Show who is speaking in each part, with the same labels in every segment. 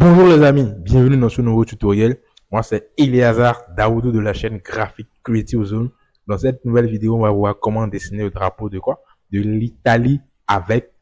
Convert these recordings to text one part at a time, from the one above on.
Speaker 1: Bonjour les amis, bienvenue dans ce nouveau tutoriel. Moi c'est Eliazar Daoudou de la chaîne Graphic Creative Zone. Dans cette nouvelle vidéo, on va voir comment dessiner le drapeau de quoi? De l'Italie avec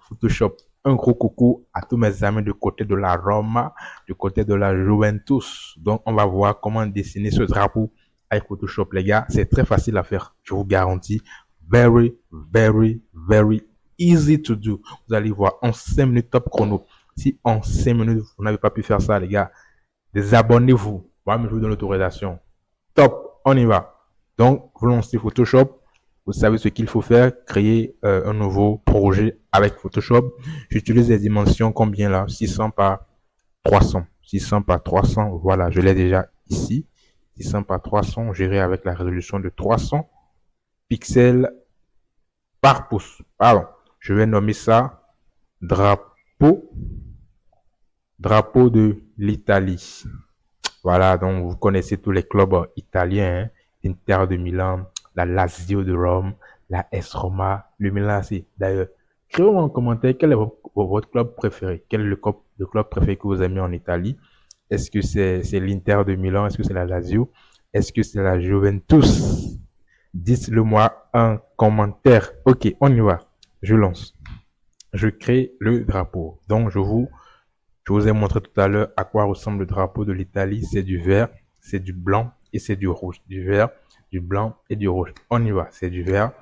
Speaker 1: Photoshop. Un gros coucou à tous mes amis du côté de la Roma, du côté de la Juventus. Donc on va voir comment dessiner ce drapeau avec Photoshop les gars. C'est très facile à faire, je vous garantis. Very, very, very easy to do. Vous allez voir en 5 minutes top chrono. Si en 5 minutes, vous n'avez pas pu faire ça, les gars, désabonnez-vous. Voilà, je vous donne l'autorisation. Top, on y va. Donc, vous lancez Photoshop. Vous savez ce qu'il faut faire. Créer un nouveau projet avec Photoshop. J'utilise les dimensions combien là? 600 par 300. 600 par 300. Voilà, je l'ai déjà ici. 600 par 300, géré avec la résolution de 300 pixels par pouce. Pardon. Je vais nommer ça drapeau de l'Italie. Voilà, donc vous connaissez tous les clubs italiens, hein? Inter de Milan, la Lazio de Rome, la S Roma, le Milan AC. D'ailleurs, écrivez-moi en commentaire quel est votre club préféré. Quel est le club préféré que vous aimez en Italie? Est-ce que c'est l'Inter de Milan? Est-ce que c'est la Lazio? Est-ce que c'est la Juventus? Dites-le moi en commentaire. Ok, on y va. Je lance. Je crée le drapeau. Donc, je vous ai montré tout à l'heure à quoi ressemble le drapeau de l'Italie. C'est du vert, c'est du blanc et c'est du rouge. Du vert, du blanc et du rouge. On y va. C'est du vert,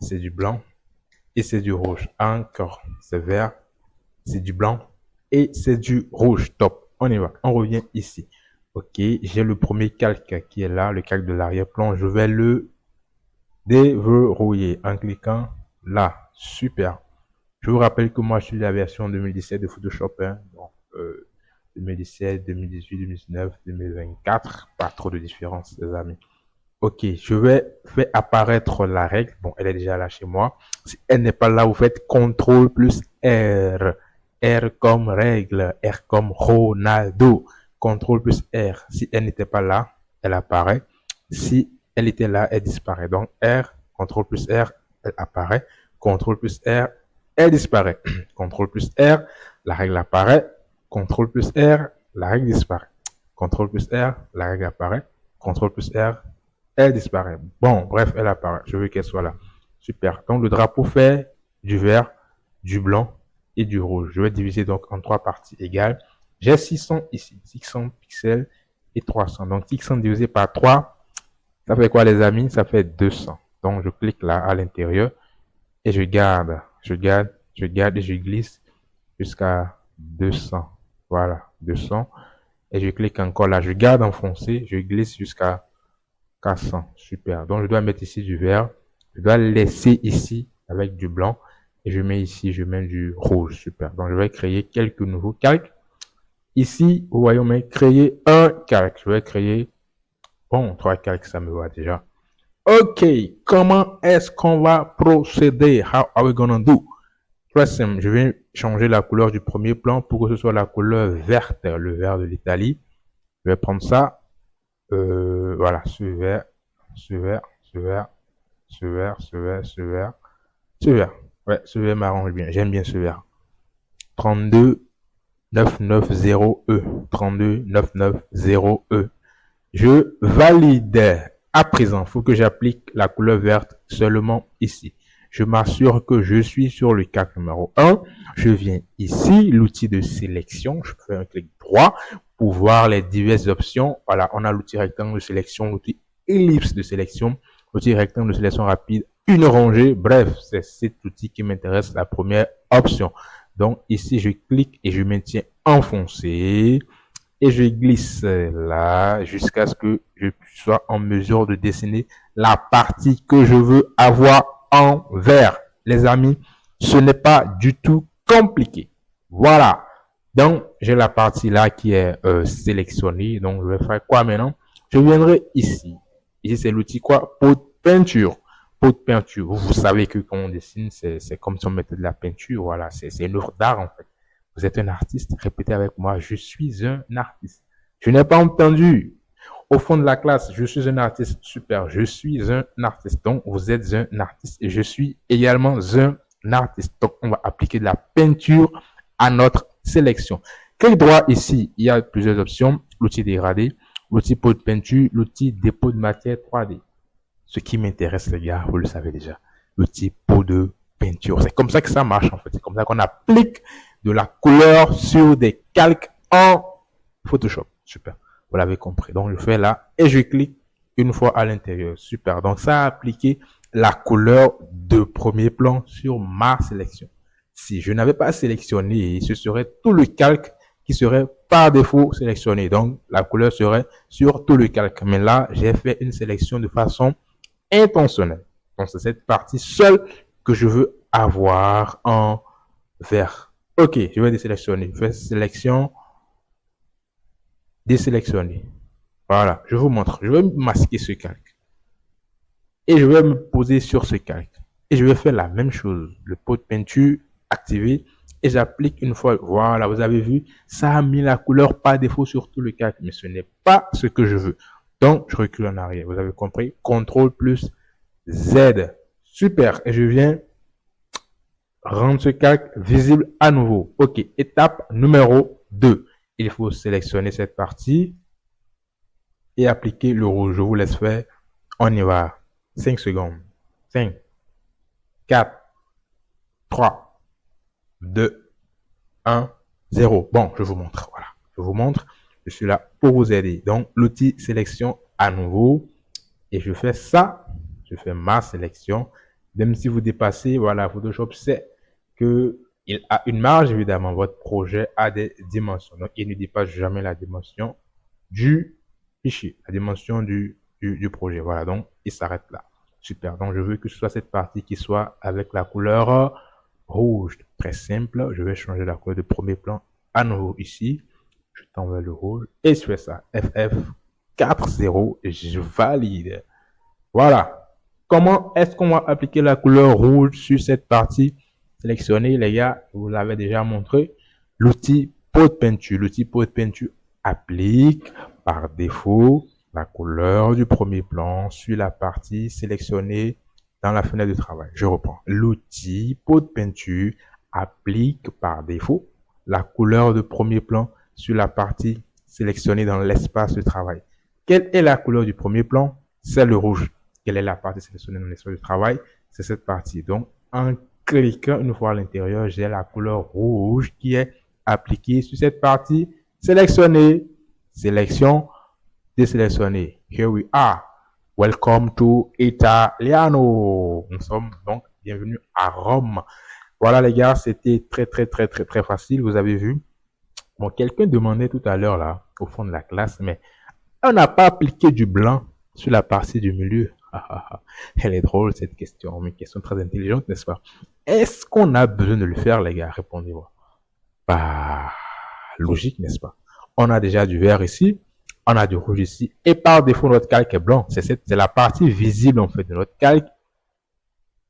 Speaker 1: c'est du blanc et c'est du rouge. Encore. C'est vert, c'est du blanc et c'est du rouge. Top. On y va. On revient ici. Ok. J'ai le premier calque qui est là, le calque de l'arrière-plan. Je vais le déverrouiller en cliquant là. Super. Je vous rappelle que moi, je suis la version 2017 de Photoshop. Hein. Donc, 2017, 2018, 2019, 2024. Pas trop de différence, les amis. Ok, je vais faire apparaître la règle. Bon, elle est déjà là chez moi. Si elle n'est pas là, vous faites CTRL plus R. R comme règle. R comme Ronaldo. CTRL plus R. Si elle n'était pas là, elle apparaît. Si elle était là, elle disparaît. Donc, R, CTRL plus R, elle apparaît. CTRL plus R, elle disparaît. CTRL plus R, la règle apparaît. CTRL plus R, la règle disparaît. CTRL plus R, la règle apparaît. CTRL plus R, elle disparaît. Bon, bref, elle apparaît. Je veux qu'elle soit là. Super. Donc, le drapeau fait du vert, du blanc et du rouge. Je vais diviser donc en 3 parties égales. J'ai 600 ici. 600 pixels et 300. Donc, 600 divisé par 3, ça fait quoi, les amis? Ça fait 200. Donc, je clique là à l'intérieur et je garde et je glisse jusqu'à 200. Voilà, 200. Et je clique encore là, je garde enfoncé, je glisse jusqu'à 400. Super. Donc, je dois mettre ici du vert. Je dois laisser ici avec du blanc. Et je mets ici, je mets du rouge. Super. Donc, je vais créer quelques nouveaux calques. Ici, vous voyez, on va créer un calque. Je vais créer, bon, 3 calques, ça me va déjà. Ok, comment est-ce qu'on va procéder? How are we gonna do? Très simple, je vais changer la couleur du premier plan pour que ce soit la couleur verte, le vert de l'Italie. Je vais prendre ça, voilà, ce vert, ce vert, ce vert, ce vert, ce vert, ce vert, ce vert. Ouais, ce vert m'arrange bien, j'aime bien ce vert. 32990E, 32990E. Je valide. À présent, il faut que j'applique la couleur verte seulement ici. Je m'assure que je suis sur le calque numéro 1. Je viens ici, l'outil de sélection. Je fais un clic droit pour voir les diverses options. Voilà, on a l'outil rectangle de sélection, l'outil ellipse de sélection, l'outil rectangle de sélection rapide, une rangée. Bref, c'est cet outil qui m'intéresse, la première option. Donc ici, je clique et je maintiens enfoncé. Et je glisse là jusqu'à ce que je sois en mesure de dessiner la partie que je veux avoir en vert. Les amis, ce n'est pas du tout compliqué. Voilà. Donc, j'ai la partie là qui est sélectionnée. Donc, je vais faire quoi maintenant? Je viendrai ici. Ici, c'est l'outil quoi? Pot de peinture. Pot de peinture. Vous savez que quand on dessine, c'est comme si on mettait de la peinture. Voilà, c'est une œuvre d'art en fait. Vous êtes un artiste, répétez avec moi, je suis un artiste. Je n'ai pas entendu. Au fond de la classe, je suis un artiste. Super, je suis un artiste. Donc, vous êtes un artiste et je suis également un artiste. Donc, on va appliquer de la peinture à notre sélection. Clic droit ici, il y a plusieurs options. L'outil dégradé, l'outil pot de peinture, l'outil dépôt de matière 3D. Ce qui m'intéresse, les gars, vous le savez déjà, l'outil pot de peinture. C'est comme ça que ça marche, en fait. C'est comme ça qu'on applique de la couleur sur des calques en Photoshop. Super. Vous l'avez compris. Donc, je fais là et je clique une fois à l'intérieur. Super. Donc, ça a appliqué la couleur de premier plan sur ma sélection. Si je n'avais pas sélectionné, ce serait tout le calque qui serait par défaut sélectionné. Donc, la couleur serait sur tout le calque. Mais là, j'ai fait une sélection de façon intentionnelle. Donc, c'est cette partie seule que je veux avoir en vert. Ok, je vais désélectionner. Je fais sélection, désélectionner. Voilà, je vous montre. Je vais masquer ce calque. Et je vais me poser sur ce calque. Et je vais faire la même chose. Le pot de peinture activé. Et j'applique une fois. Voilà, vous avez vu, ça a mis la couleur par défaut sur tout le calque. Mais ce n'est pas ce que je veux. Donc, je recule en arrière. Vous avez compris? CTRL plus Z. Super. Et je viens rendre ce calque visible à nouveau. Ok. Étape numéro 2. Il faut sélectionner cette partie et appliquer le rouge. Je vous laisse faire. On y va. 5 secondes. 5, 4, 3, 2, 1, 0. Bon, je vous montre. Voilà. Je vous montre. Je suis là pour vous aider. Donc, l'outil sélection à nouveau. Et je fais ça. Je fais ma sélection. Même si vous dépassez, voilà, Photoshop sait que il a une marge, évidemment. Votre projet a des dimensions. Donc, il ne dépasse jamais la dimension du fichier, la dimension du projet. Voilà, donc il s'arrête là. Super. Donc, je veux que ce soit cette partie qui soit avec la couleur rouge. Très simple. Je vais changer la couleur de premier plan à nouveau ici. Je tends vers le rouge et je fais ça. FF40 et je valide. Voilà. Comment est-ce qu'on va appliquer la couleur rouge sur cette partie sélectionnée, les gars? Je vous l'avais déjà montré. L'outil pot de peinture. L'outil pot de peinture applique par défaut la couleur du premier plan sur la partie sélectionnée dans la fenêtre de travail. Je reprends. L'outil pot de peinture applique par défaut la couleur de premier plan sur la partie sélectionnée dans l'espace de travail. Quelle est la couleur du premier plan? C'est le rouge. Quelle est la partie sélectionnée dans l'espace de travail? C'est cette partie. Donc, en cliquant une fois à l'intérieur, j'ai la couleur rouge qui est appliquée sur cette partie sélectionnée. Sélection, désélectionner. Here we are. Welcome to Italiano. Nous sommes donc bienvenus à Rome. Voilà les gars, c'était très facile. Vous avez vu. Bon, quelqu'un demandait tout à l'heure là, au fond de la classe, mais on n'a pas appliqué du blanc sur la partie du milieu. Elle est drôle cette question, mais une question très intelligente, n'est-ce pas? Est-ce qu'on a besoin de le faire, les gars? Répondez-moi. Bah, logique, n'est-ce pas? On a déjà du vert ici, on a du rouge ici, et par défaut, notre calque est blanc. C'est la partie visible, en fait, de notre calque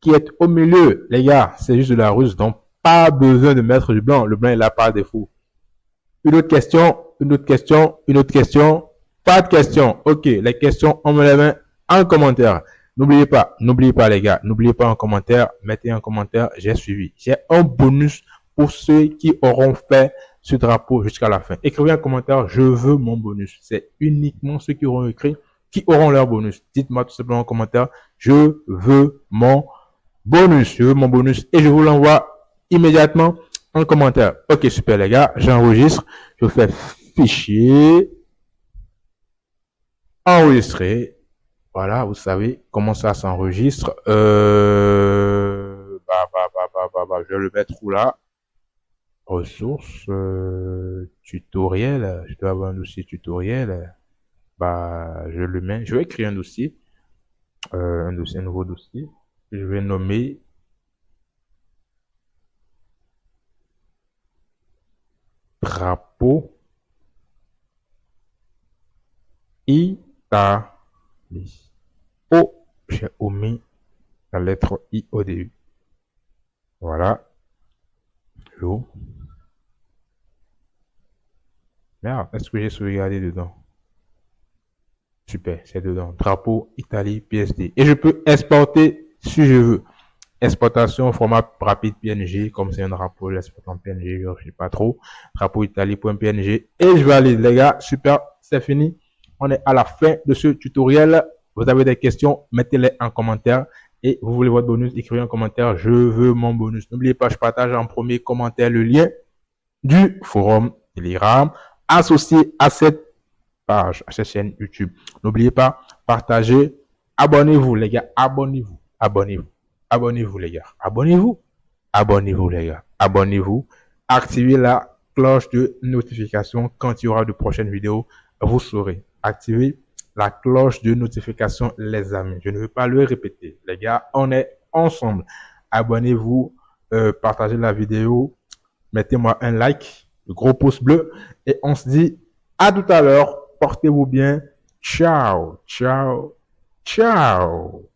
Speaker 1: qui est au milieu. Les gars, c'est juste de la ruse, donc pas besoin de mettre du blanc. Le blanc est là par défaut. Une autre question, une autre question, une autre question. Pas de question. Ok, les questions, on me les met en commentaire. N'oubliez pas les gars, n'oubliez pas en commentaire, mettez en commentaire, j'ai suivi. J'ai un bonus pour ceux qui auront fait ce drapeau jusqu'à la fin. Écrivez en commentaire, je veux mon bonus. C'est uniquement ceux qui auront écrit qui auront leur bonus. Dites-moi tout simplement en commentaire, je veux mon bonus. Je veux mon bonus et je vous l'envoie immédiatement en commentaire. Ok, super les gars, j'enregistre. Je fais fichier, enregistrer. Voilà, vous savez comment ça s'enregistre. Je vais le mettre où là? Ressources, tutoriel. Je dois avoir un dossier tutoriel. Je le mets. Je vais créer un dossier, un nouveau dossier. Je vais nommer drapeau Italie. Oh, j'ai omis la lettre I au début. Voilà. L'eau. Merde, est-ce que j'ai sauvegardé dedans? Super, c'est dedans. Drapeau Italie PSD. Et je peux exporter si je veux. Exportation format rapide PNG, comme c'est un drapeau, l'exporte en PNG, je ne sais pas trop. Drapeau Italie.png. Et je valide, les gars. Super, c'est fini. On est à la fin de ce tutoriel. Vous avez des questions, mettez-les en commentaire. Et vous voulez votre bonus, écrivez un commentaire. Je veux mon bonus. N'oubliez pas, je partage en premier commentaire le lien du forum Telegram associé à cette page, à cette chaîne YouTube. N'oubliez pas, partagez, abonnez-vous les gars, abonnez-vous, abonnez-vous, abonnez-vous les gars, abonnez-vous, abonnez-vous les gars, abonnez-vous, activez la cloche de notification quand il y aura de prochaines vidéos, vous saurez. Activez la cloche de notification les amis, je ne veux pas le répéter les gars, on est ensemble. Abonnez-vous, partagez la vidéo, mettez-moi un like, le gros pouce bleu et on se dit à tout à l'heure. Portez-vous bien. Ciao, ciao, ciao.